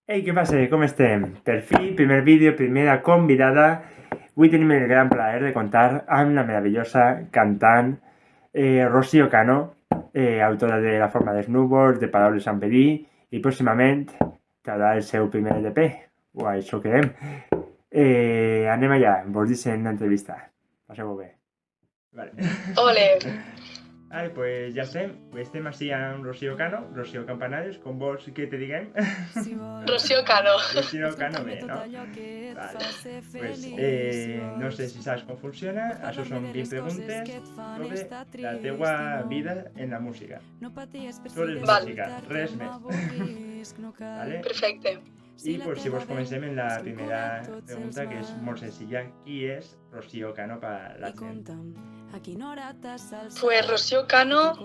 Ei, què passa? Com estem? Per fi, primer vídeo, primera convidada. Avui tenim el gran plaer de comptar amb la meravellosa cantant Rocío Cano, autora de La forma dels núvols, de Paraules amb Pedí, i pròximament traurà el seu primer LP, o això quedem. Anem allà, vos deixem l'entrevista. Passeu-ho bé. Vale. Ole. Vale, pues ja estem així amb Rocío Cano, Rocío Campanares, com vols que te diguem? Rocío Cano. Rocío Cano bé, no? Vale, pues no sé si saps com funciona, això són 20 preguntes sobre la teua vida en la música. Tu eres música, res més. Vale? Perfecte. I pues, si vos comencem en la primera pregunta, que és molt senzilla. Qui és Rocío Cano per la gent? Pues Rocío Cano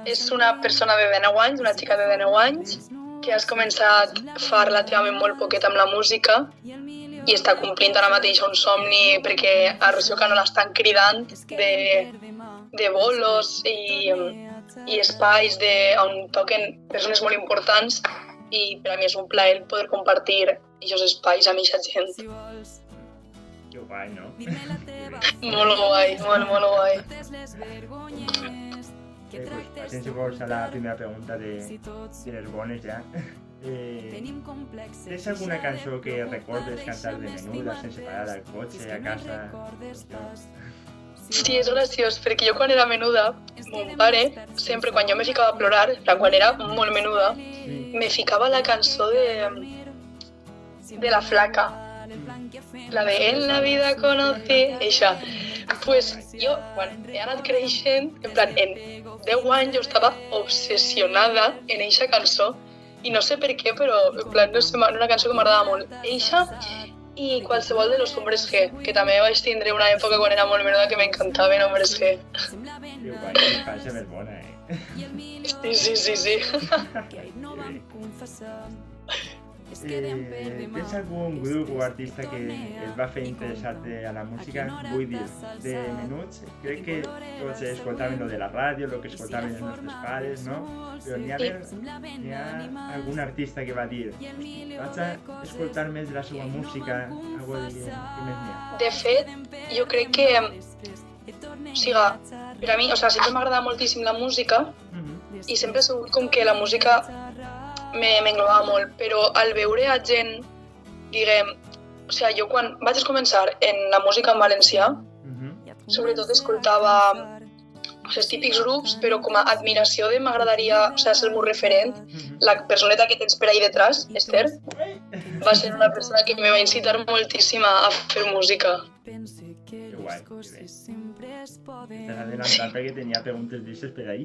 és una persona de 19 anys, una xica de 19 anys, que has començat fa relativament molt poquet amb la música i està complint ara mateix un somni perquè a Rocío Cano l'estan cridant de bolos i espais on toquen persones molt importants i per a mi és un plaer poder compartir aquests espais amb aquesta gent. Que guai, no? Molt guai, molt guai. Pues passem si vols a la primera pregunta de les bones ja. Tens alguna cançó que recordes cantar de menuda sense parar al cotxe, a casa? Sí, és graciós, perquè jo quan era menuda, mon pare, sempre quan jo me ficava a plorar, quan era molt menuda, me ficava la cançó de la flaca. La de En la vida conocí, eixa. Pues jo, quan he anat creixent, en plan, en 10 anys jo estava obsessionada en eixa cançó i no sé per què, però en plan, no sé, era una cançó que m'agradava molt. Eixa i qualsevol de los Hombres G, que també vaig tindre una època quan era molt menuda que m'encantaven Hombres G. Que guai, que passa més bona, Sí. Tens algun grup o artista que et va fer interessar-te a la música? Vull dir, de menuts, crec que tots escoltaven lo de la ràdio, lo que escoltaven els nostres pares, no? Però n'hi ha algun artista que va dir vaig a escoltar més de la seva música, algo de què més n'hi ha? De fet, jo crec que, o sigui, per a mi, sempre m'agrada moltíssim la música i sempre he sabut com que la música m'englobava molt, però al veure a gent, diguem, jo quan vaig començar en la música en valencià, sobretot escoltava els típics grups, però com a admiració de m'agradaria ser el meu referent, la personeta que tens per ahí detrás, Esther, va ser una persona que me va incitar moltíssim a fer música. Que guai, que bé. T'has adelantat perquè tenia preguntes d'aixes per ahí.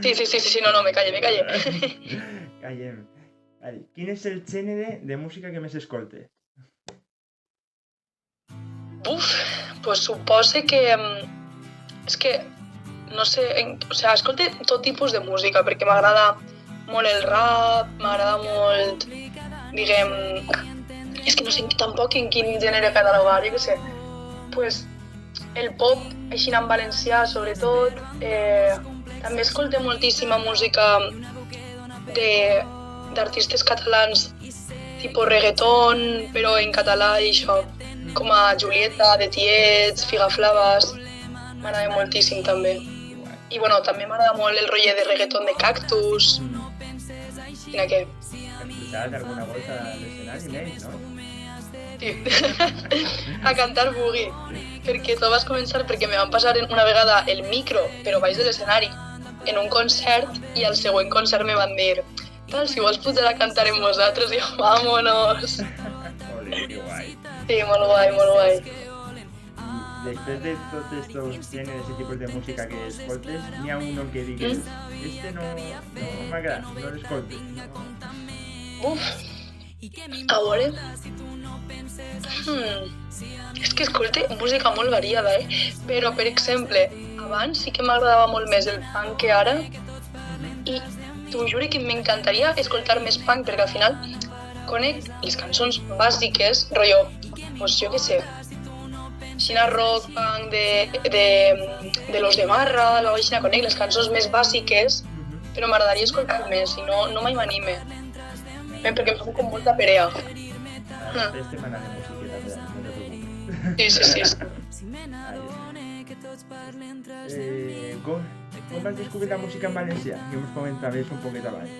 Sí, no, me calle. Callem. Vale. Quin és el gènere de música que més escoltes? Pues supose que... És que, no sé, escolte tot tipus de música, perquè m'agrada molt el rap, m'agrada molt, diguem... És que no sé tampoc en quin gènere catalogar, jo què sé. Pues el pop, així en valencià, sobretot. També escolte moltíssima música d'artistes catalans, tipus reggaeton, però en català i això, com a Julieta, de Tiets, Figaflaves, m'agrada moltíssim també. I bueno, també m'agrada molt el rotllet de reggaeton de Cactus. Mira què? Has posat alguna volta a l'escenari amb ells, no? Sí, a cantar boogie, perquè tot vas començar perquè me van passar una vegada el micro, però baix de l'escenari, en un concert, i al següent concert me van dir si vols pujar a cantar amb vosaltres, i jo, vámonos! Ole, que guai! Sí, molt guai. I després de tots estos gèneres i tipus de música que escoltes, n'hi ha uno que digues este no m'agrada, no l'escoltes. A veure... És que escolte música molt variada, Però, per exemple, abans sí que m'agradava molt més el punk que ara i t'ho juro que m'encantaria escoltar més punk perquè al final conec les cançons bàsiques, rotllo, pues jo què sé, xina rock, punk de Los de Marra, així conec les cançons més bàsiques, però m'agradaria escoltar més i no mai m'anime. perquè em fa com molta perea. Estem anant de musiqueta, no te preocupes. Sí. Com vas descobrir la música en valencià? Que us comentaves un poquet abans.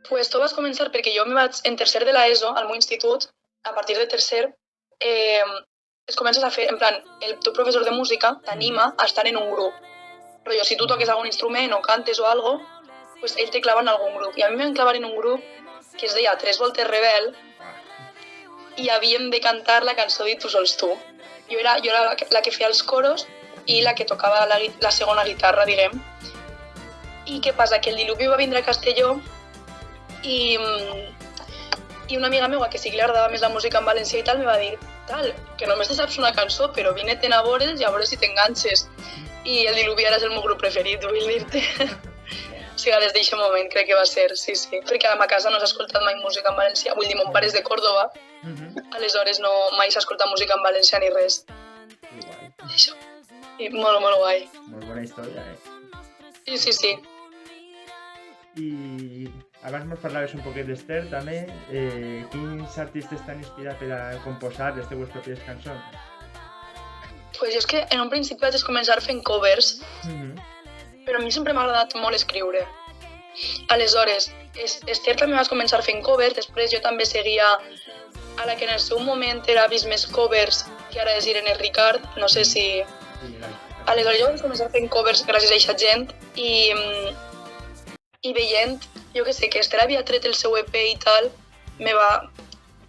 Pues tot vas començar perquè jo en tercer de l'ESO, al meu institut, a partir de tercer, es comences a fer, en plan, el teu professor de música t'anima a estar en un grup. Però si tu toques algun instrument o cantes o algo, pues ell te clava en algun grup. I a mi m'han clavat en un grup que es deia Tres Voltes Rebel i havíem de cantar la cançó de Tu sols tu. Jo era la que feia els coros i la que tocava la segona guitarra, diguem. I què passa? Que el diluvi va vindre a Castelló i una amiga meva, que sí que li agradava més la música en valencià i tal, me va dir que només te saps una cançó, però vine-te'n a veure'ls i a veure si t'enganxes. I el diluvi ara és el meu grup preferit, vull dir-te. O sigui, des d'aquest moment crec que va ser, sí. Perquè a ma casa no s'ha escoltat mai música en valencià. Vull dir, mon pare és de Còrdova, aleshores mai s'ha escoltat música en valencià ni res. Guai. Això. I molt, molt guai. Molt bona història, Sí. I abans ens parlaves un poquet d'Ester, també. Quins artistes t'han inspirat per a composar les teves pròpies cançons? Pues jo és que en un principi vaig començar fent covers, però a mi sempre m'ha agradat molt escriure. Aleshores, Ester també vas començar fent covers, després jo també seguia a la que en el seu moment era vist més covers, que ara és Irene Ricard, no sé si... Aleshores jo vaig començar fent covers gràcies a aquesta gent i veient, jo que sé, que Ester havia tret el seu EP i tal, me va,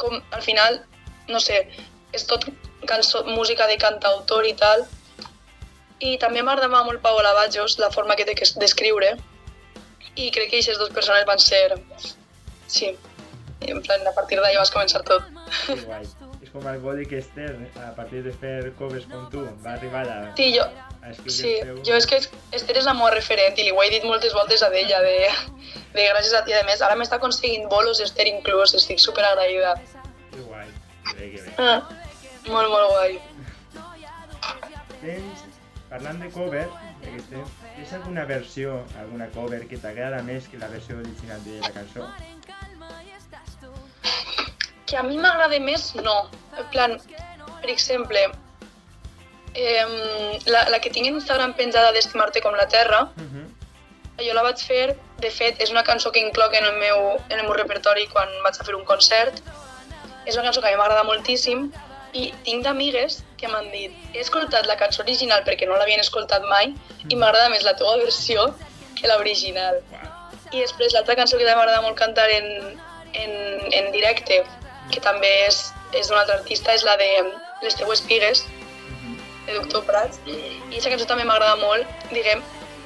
com, al final, no sé, és tot música de cantautor i tal, i també m'agradava molt Pau Lavajos, la forma que té d'escriure, i crec que aquestes dues persones van ser, sí, en plan, a partir d'allà vas començar tot. Que guai. És com el Body que Ester, a partir de fer covers com tu, va arribar a escriure el seu... Jo és que Ester és la meva referent i li ho he dit moltes voltes a ella, de gràcies a ti, a més, ara m'està aconseguint bolos Ester inclús, estic superagraïda. Que guai, que bé. Molt, molt guai. Parlant de cover, tens alguna versió, alguna cover que t'agrada més que la versió original de la cançó? Que a mi m'agrada més, no. En plan, per exemple, la que tinc en Instagram penjada d'Estimar-te com la terra, jo la vaig fer, de fet, és una cançó que incloc en el meu repertori quan vaig a fer un concert. És una cançó que a mi m'agrada moltíssim i tinc d'amigues que m'han dit he escoltat la cançó original perquè no l'havien escoltat mai i m'agrada més la teva versió que l'original. I després l'altra cançó que també m'agrada molt cantar en directe, que també és d'un altre artista, és la de Les teues pigues, de Doctor Prats, i aquesta cançó també m'agrada molt, diguem,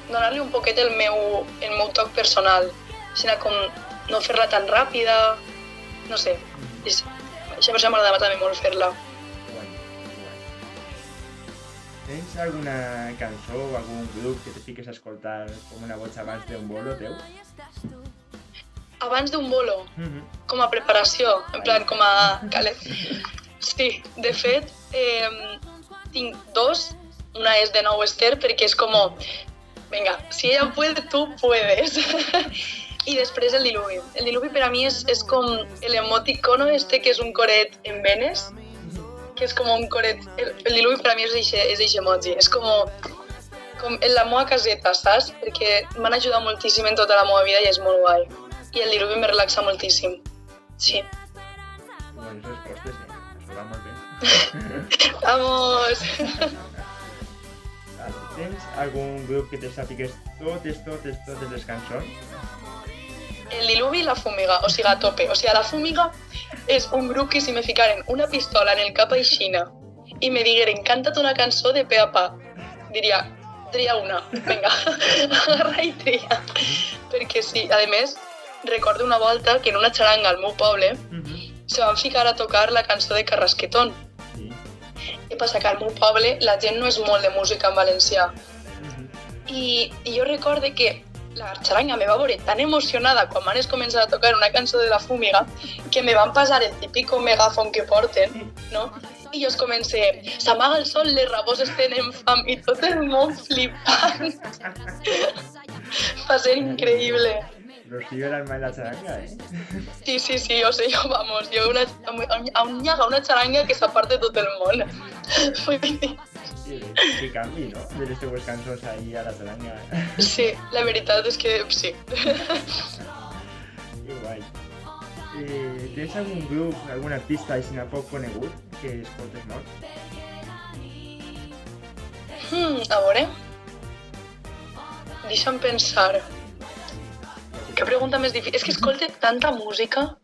donar-li un poquet el meu toc personal, sinó com no fer-la tan ràpida, no sé, aquesta versió m'agrada també molt fer-la. Tens alguna cançó o algun grup que te fiques a escoltar com una boig abans d'un bolo teu? Abans d'un bolo? Com a preparació, en plan com a... Sí, de fet, tinc dos. Una és de nou Ester perquè és com, venga, si ella puede, tu puedes. I després el diluvi. El diluvi per a mi és com l'emoticono que és un coret en venes, que és com un coret... El diluvi per a mi és eixe emoji, és com en la meva caseta, saps? Perquè m'han ajudat moltíssim en tota la meva vida i és molt guai. I el diluvi me relaxa moltíssim, sí. Bones respostes, això va molt bé. Vamos! Tens algun grup que te sàpigues totes les cançons? El diluvi i la fúmiga, o sigui, a tope. O sigui, la fúmiga és un grup que si me ficaren una pistola en el cap aixina i me digueren cántate una cançó de pe a pa, diria, tria una, vinga, agarra i tria. Perquè sí, a més, recordo una volta que en una xaranga al meu poble se van ficar a tocar la cançó de Carrasquetón. Què passa? Que al meu poble la gent no és molt de música en valencià. I jo recorde que la xaranga me va veure tan emocionada quan van començar a tocar una cançó de la fúmiga que me van passar el típico megàfon que porten, no? I jo es comencé, s'amaga el sol, les raboses tenen fam, i tot el món flipant. Va ser increïble. Rocío era el mal de la charanga, ¿eh? Sí, o sigui, vamos, jo una xaranga que s'aparte tot el món. Sí, que canvi, no? De les teues cançons ahí a la charanga. Sí, la veritat és que sí. Que guai. Tens algun grup, algun artista així poc conegut que escoltes molt? A veure... Deixa'm pensar... Que pregunta més difícil... És que escolte tanta música...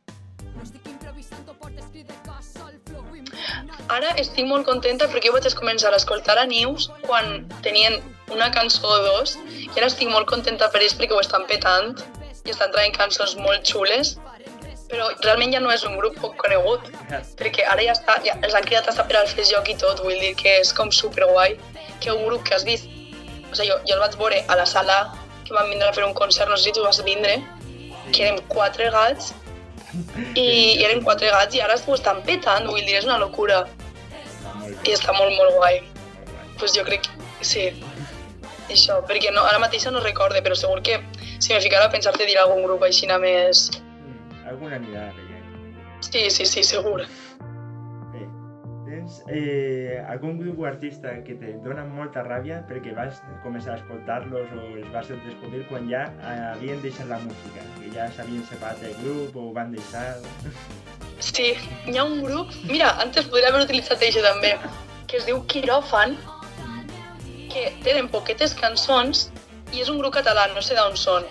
Ara estic molt contenta perquè jo vaig començar a escoltar a News quan tenien una cançó o dos i ara estic molt contenta per ells perquè ho estan petant i estan traient cançons molt xules, però realment ja no és un grup poc conegut perquè ara ja està, ja els han cridat hasta per al Fes Joc i tot, vull dir que és com superguai que un grup que has vist, o sigui, jo el vaig veure a la sala que van vindre a fer un concert, no sé si tu vas vindre, que érem 4 gats i eren 4 gats i ara ho estan petant, vull dir, és una locura. I està molt guai. Pues jo crec que sí. Això, perquè no, ara mateixa no recorde, però segur que si me ficara a pensar te dirà algun grup així més... Alguna anirà veient. Sí, segur. Bé, tens algun grup o artista que te dona molta ràbia perquè vas començar a escoltar-los o els vas descobrir quan ja havien deixat la música, que ja s'havien separat del grup o ho van deixar... Sí, hi ha un grup... Mira, antes podria haver utilitzat això també, que es diu Quiròfan, que tenen poquetes cançons i és un grup català, no sé d'on són.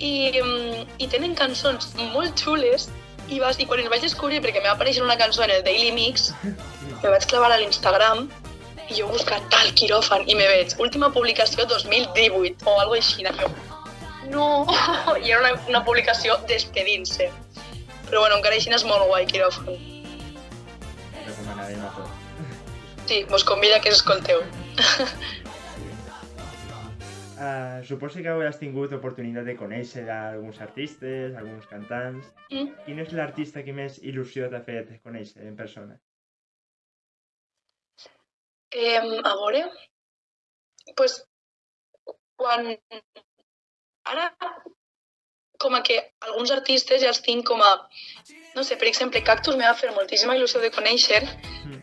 I tenen cançons molt xules i quan els vaig descobrir, perquè em va aparèixer una cançó en el Daily Mix, me vaig clavar a l'Instagram i jo buscant tal Quiròfan i me veig, última publicació 2018 o algo així, no, i era una publicació despedint-se. Però bueno, encara així és molt guai, Quiròfan. Recomanarem a tots. Sí, vos convida que escolteu. Suposo que hauràs tingut oportunitat de conèixer alguns artistes, alguns cantants. Quin és l'artista que més il·lusió t'ha fet conèixer en persona? A veure... Pues, quan... Ara... com a que alguns artistes ja els tinc com a... No sé, per exemple, Cactus m'ha fet moltíssima il·lusió de conèixer,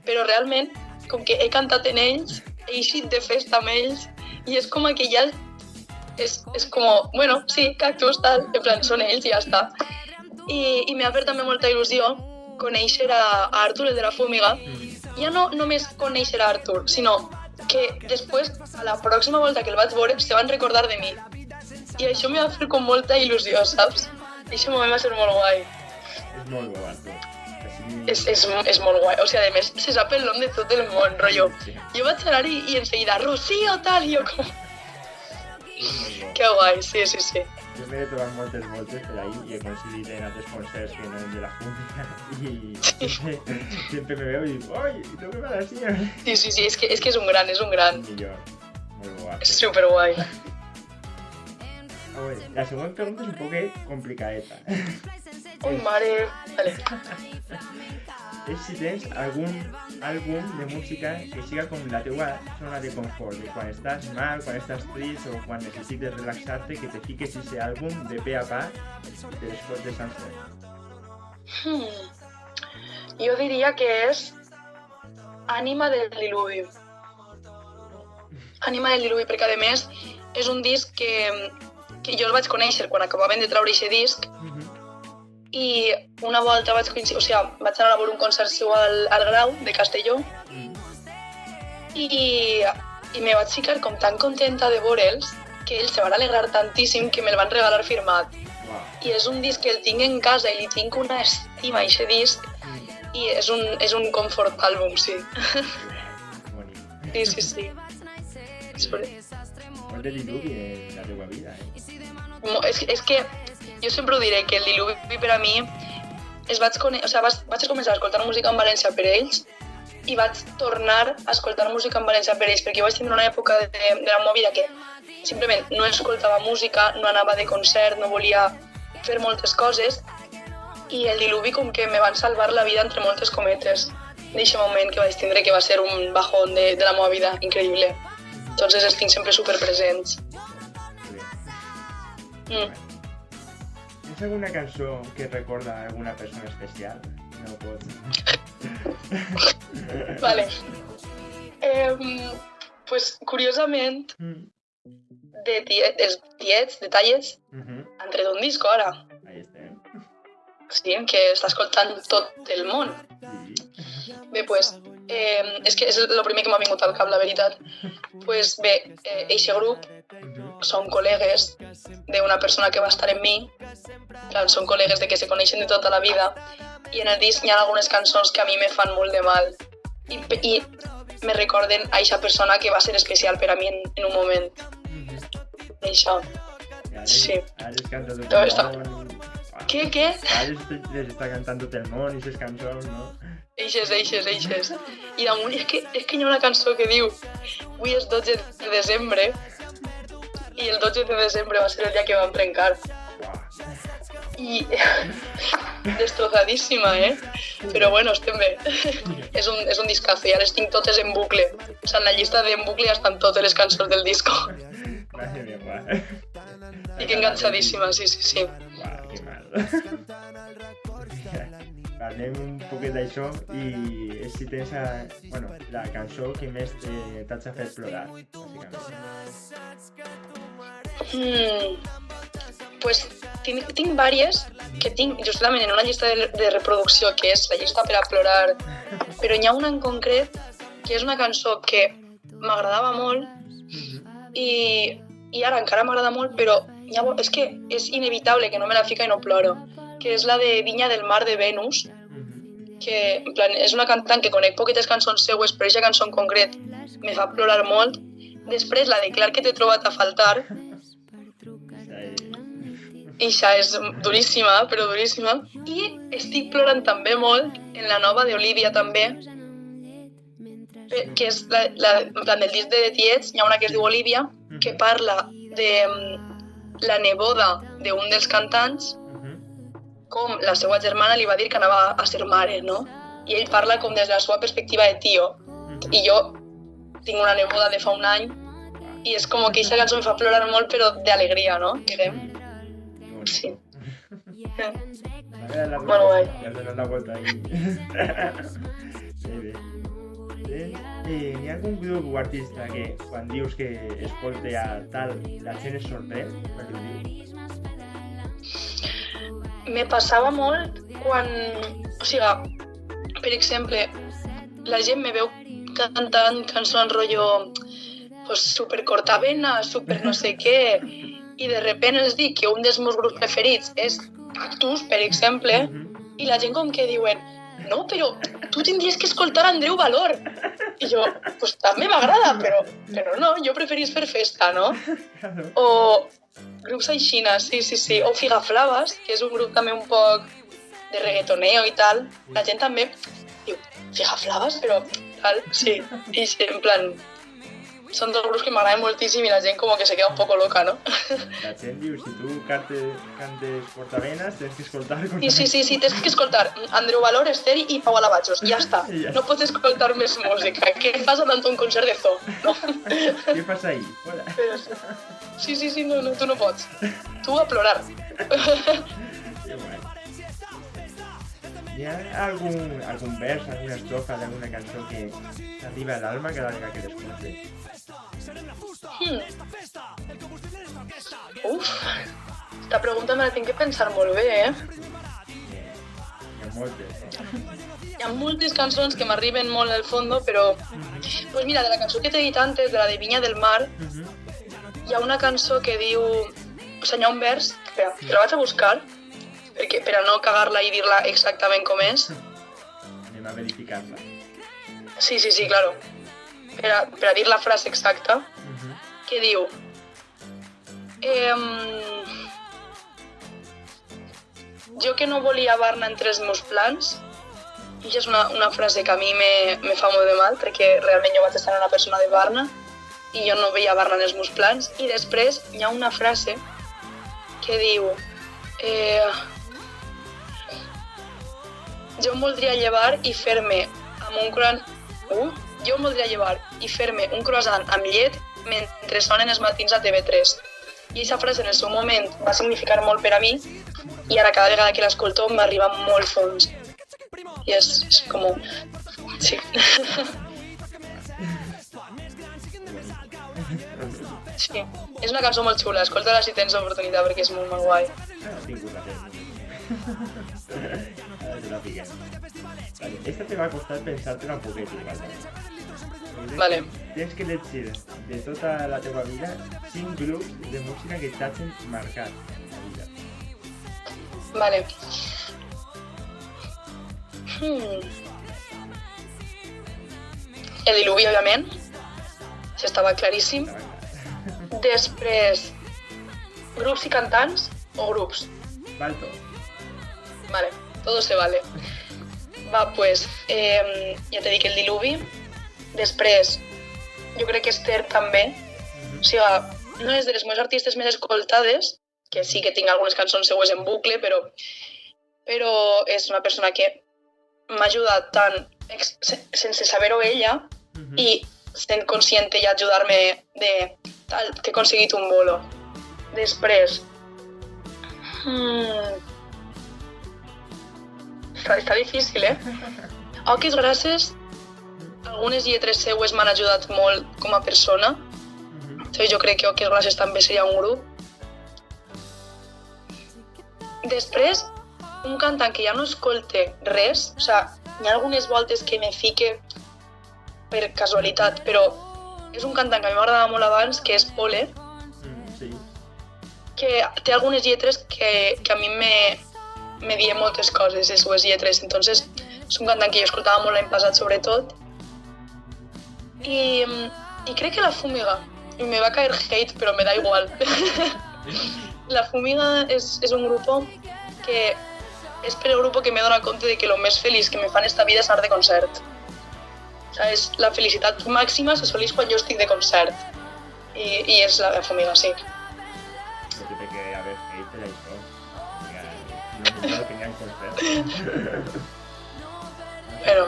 però realment, com que he cantat en ells, he eixit de festa amb ells, i és com que ja és com, bueno, sí, Cactus, tal, en plan, són ells i ja està. I m'ha fet també molta il·lusió conèixer a Artur, el de la Fúmiga, ja no només conèixer a Artur, sinó que després, a la pròxima volta que el vaig veure, se van recordar de mi. I això m'ha fet com molta il·lusió, saps? I això moment va ser molt guai. És molt guai, Artur. És molt guai. O sigui, a més, se sap el nom de tot el món, rotllo. Jo vaig anar i enseguida, Rocío, tal, i jo com... Que guai, sí. Jo m'he trobat moltes voltes per ahí i he coincidit en altres concerts que no eren de la Fúmiga i sempre me veu i dic, oi, tu què vas així? Sí, és que és un gran. Millor, molt guai. És superguai. La següent pregunta és un poc complicadeta. Ui, mare... Vale. És si tens algun àlbum de música que siga com la teua zona de confort, de quan estàs mal, quan estàs trist o quan necessites relaxar-te, que te fiques ese àlbum de pe a pa de l'escot de sencer. Jo diria que és Ànima del Diluvi. Ànima del Diluvi, perquè a més és un disc que jo el vaig conèixer quan acabaven de treure aquest disc i una volta vaig coincidir, o sigui, vaig anar a veure un concert seu al Grau de Castelló i me vaig ficar com tan contenta de veure'ls que ells se van alegrar tantíssim que me'l van regalar firmat. I és un disc que el tinc en casa i li tinc una estima a aquest disc i és un confort àlbum, sí. Sí. Molt de diluvi en la teva vida, És que jo sempre ho diré, que el diluvi per a mi vaig començar a escoltar música en valencià per ells i vaig tornar a escoltar música en valencià per ells, perquè jo vaig tenir una època de la meva vida que simplement no escoltava música, no anava de concert, no volia fer moltes coses i el diluvi com que me van salvar la vida entre moltes cometes d'aquest moment que vaig tindre, que va ser un bajón de la meva vida increïble. Entonces els tinc sempre superpresents. Tens alguna cançó que et recorda alguna persona especial? No pots. Vale. Pues, curiosament, els tiets, detalles, han tret un disco ara. Ahí estem. Sí, que està escoltant tot el món. Sí. Bé, pues, és que és el primer que m'ha vingut al cap, la veritat. Pues bé, eixe grup són col·legues d'una persona que va estar amb mi, són col·legues de que se coneixen de tota la vida, i en el disc hi ha algunes cançons que a mi me fan molt de mal i me recorden a eixa persona que va ser especial per a mi en un moment. Això. Sí. Ara es canta tot el món. Què? Ara les està cantant tot el món i ses cançons, no? Eixes. I damunt és que hi ha una cançó que diu avui és 12 de desembre i el 12 de desembre va ser el dia que vam trencar. I destrozadíssima, Però bueno, estem bé. És un discazo, ja les tinc totes en bucle. O sigui, en la llista d'en bucle ja estan totes les cançons del disco. Madre mía, guau. Estic enganxadíssima, sí. Guau, que mal. Parlem un poquet d'això i si tens la cançó que més t'has fet plorar, bàsicament. Pues tinc diverses que tinc justament en una llista de reproducció que és la llista per a plorar, però n'hi ha una en concret que és una cançó que m'agradava molt i ara encara m'agrada molt, però és que és inevitable que no me la fica i no ploro, que és la de Vinya del Mar de Venus, que en plan, és una cantant que conec poquetes cançons seues, però aquesta cançó en concret me fa plorar molt. Després la de Clar que t'he trobat a faltar, ixa és duríssima, però duríssima, i estic plorant també molt en la nova d'Olivia també, que és en plan del disc de Tiets, hi ha una que es diu Olivia, que parla de la neboda d'un dels cantants, com la seva germana li va dir que anava a ser mare, no? I ell parla com des de la seva perspectiva de tio. I jo tinc una neboda de fa un any i és com que aquesta cançó em fa plorar molt, però d'alegria, no? Diguem. Sí. Bueno, guai. Ja has donat la volta aquí. Bé. Hi ha algun grup o artista que quan dius que escolta a tal, la gent es sorprèn? Per què ho dius? Me passava molt quan, o sigui, per exemple, la gent me veu cantant cançons rotllo pues, super cortavena, super no sé què, i de repente els dic que un dels meus grups preferits és Cactus, per exemple, i la gent com que diuen no, però tu tindries que escoltar Andreu Valor. I jo, pues també m'agrada, però no, jo preferís fer festa, no? O grups aixina, sí. O Figaflaves, que és un grup també un poc de reggaetoneo i tal. La gent també diu, Figaflaves, però tal, sí. I en plan, són dos grups que m'agraden moltíssim i la gent com que se queda un poco loca, no? La gent diu, si tu cantes cortavenes, tens que escoltar cortavenes. Sí, tens que escoltar Andreu Valor, Esther i Pau Alabachos, ja està. No pots escoltar més música. Què passa tant un concert de zoo? No? Què passa ahí? Hola. Sí, no, tu no pots. Tu a plorar. Que guai. Hi ha algun vers, alguna estrofa d'alguna cançó que t'arriba a l'alma cada vegada que l'escoltes? Esta pregunta me la tinc que pensar molt bé, Hi ha moltes. Hi ha moltes cançons que m'arriben molt al fondo, però... Pues mira, de la cançó que t'he dit antes, de la de Vinya del Mar, hi ha una cançó que diu... O sigui, hi ha un vers... Espera, te la vaig a buscar, perquè per a no cagar-la i dir-la exactament com és. Anem a verificar-la. Sí, claro. Per a dir la frase exacta, que diu... Jo que no volia Barna entre els meus plans, i és una frase que a mi me fa molt de mal, perquè realment jo vaig estar una persona de Barna i jo no veia Barna en els meus plans, i després hi ha una frase que diu jo em voldria llevar i fer-me amb un croissant amb llet mentre sonen els matins a TV3. I aquesta frase en el seu moment va significar molt per a mi i ara cada vegada que l'escolto m'arriba molt fons. I és com... Sí. Sí, és una cançó molt xula, escolta-la si tens l'oportunitat perquè és molt guai. La piquem. Vale, esta te va a costar pensártela un poquet, Vale. Tens que elegir de tota la teva vida 5 grups de música que t'hagin marcat en la vida. Vale. El Diluvi, òbviament. Això estava claríssim. Després, grups i cantants o grups? Val tot. Vale, todo se vale. Va, pues, ja t'he dit el Diluvi. Després, jo crec que Esther també. O sigui, no és de les meves artistes més escoltades, que sí que tinc algunes cançons seues en bucle, però és una persona que m'ha ajudat tant sense saber-ho ella i sent conscient ella ajudar-me de tal, que he aconseguit un bolo. Després, està difícil, Oques Grasses, algunes lletres seues m'han ajudat molt com a persona. Jo crec que Oques Grasses també seria un grup. Després, un cantant que ja no escolte res, o sigui, hi ha algunes voltes que me fique per casualitat, però és un cantant que a mi m'agradava molt abans, que és Pole, Sí. que té algunes lletres que a mi me dien moltes coses, les seues lletres. Entonces, és un cantant que jo escoltava molt l'any passat, sobretot. I crec que La Fúmiga. I me va caer hate, però me da igual. La Fúmiga és un grupo que és per el grupo que m'he donat compte de que el més feliç que me fa en esta vida és anar de concert. O sigui, és la felicitat màxima s'assoleix quan jo estic de concert. I és la Fúmiga, sí. No té per què haver hate per això. No que n'hi ha concert. Però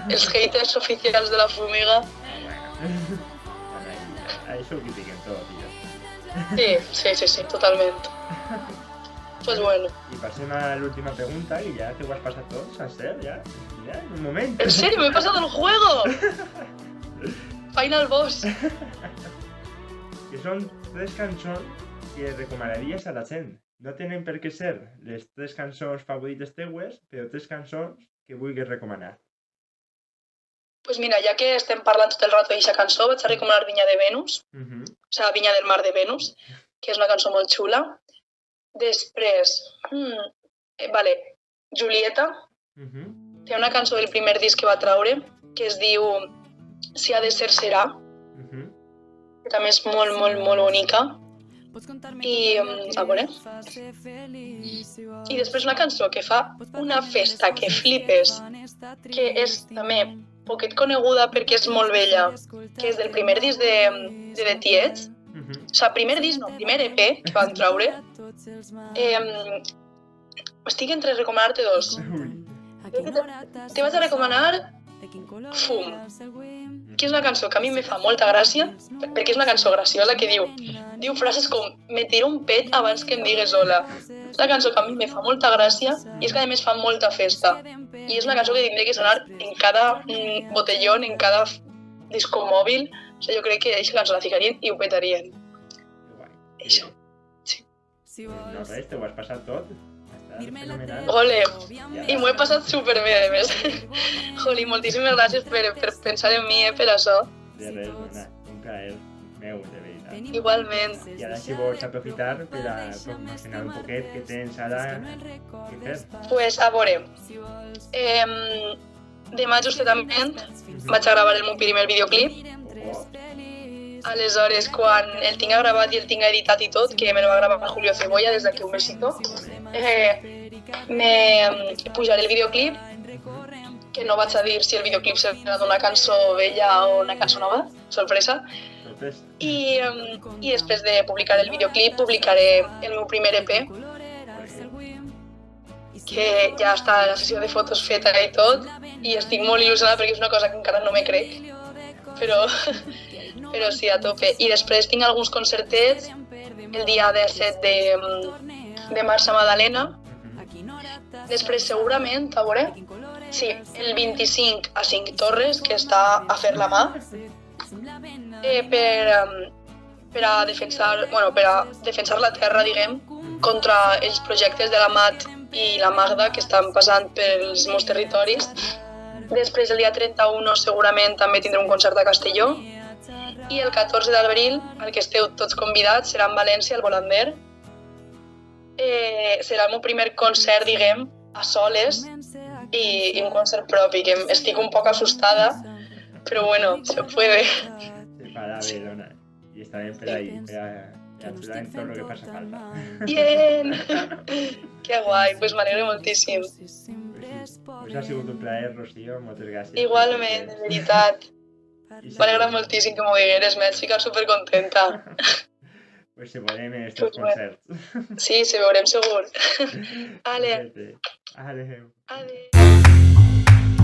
els haters oficials de La Fúmiga... Això ho critiquen tot, Sí, totalment. Pues bueno. I passem a l'última pregunta, i ja t'ho has passat tot, Esther, ja, en un moment. ¿En serio? ¡Me he pasado el juego! Final Boss. Que són 3 cançons que recomanaries a la gent. No tenen per què ser les 3 cançons favorites teues, però 3 cançons que vulguis recomanar. Pues mira, ja que estem parlant tot el rato d'aquesta cançó, vaig a recomanar Vinya de Venus, o sigui, Vinya del Mar de Venus, que és una cançó molt xula. Després, vale, Julieta, té una cançó del primer disc que va traure, que es diu Si ha de ser, serà, que també és molt, molt, molt bonica. I, a veure... I després una cançó que fa una festa que flipes, que és també poquet coneguda perquè és molt vella, que és del primer disc de The Tiets. O sigui, primer disc no, primer EP que van traure. Estic entre recomanar-te 2. Te vaig a recomanar Fum, que és una cançó que a mi me fa molta gràcia, perquè és una cançó graciosa que diu frases com me tiro un pet abans que em digues hola. És una cançó que a mi me fa molta gràcia i és que a més fa molta festa. I és una cançó que tindré que sonar en cada botellón, en cada disco mòbil. O sigui, jo crec que aquesta cançó la ficarien i ho petarien. Això, sí. No res, t'ho has passat tot. Fenomenal. Ole, i m'ho he passat superbé, a més. Joli, moltíssimes gràcies per pensar en mi, per això. De res, dona, un plaer meu, de veritat. Igualment. I ara si vols aprofitar per a promocionar un poquet que tens ara que fer. Pues, a veure, demà justament vaig a gravar el meu primer videoclip. Aleshores, quan el tinc gravat i el tinc editat i tot, que me lo va gravar Julio Cebolla, des d'aquí un besito, me pujaré el videoclip, que no vaig a dir si el videoclip serà d'una cançó vella o una cançó nova, sorpresa. I després de publicar el videoclip, publicaré el meu primer EP, que ja està la sessió de fotos feta i tot, i estic molt il·lusionada perquè és una cosa que encara no me crec, però sí, a tope. I després tinc alguns concertets el dia 17 de Marsa Madalena. Després, segurament, a veure, sí, el 25 a Cinc Torres, que està a fer la mà, per a defensar la terra, diguem, contra els projectes de la MAT i la Magda que estan passant pels meus territoris. Després, el dia 31, segurament també tindré un concert a Castelló. I el 14 d'abril, al que esteu tots convidats, serà en València, al Volander. Serà el meu primer concert, diguem, a soles i un concert propi, que estic un poc assustada, però bueno, se puede. Se farà bé, dona. I està bé per ahí, per a ajudar en tot lo que passa falta. Bien! Que guai, pues m'alegro moltíssim. Pues ha sigut un plaer, Rocío, moltes gràcies. Igualment, de veritat. M'alegra moltíssim que m'ho digueres, m'he ficat supercontenta. Pues se veurem en estos concerts. Sí, se veurem segur. Ale. Adéu. Adéu.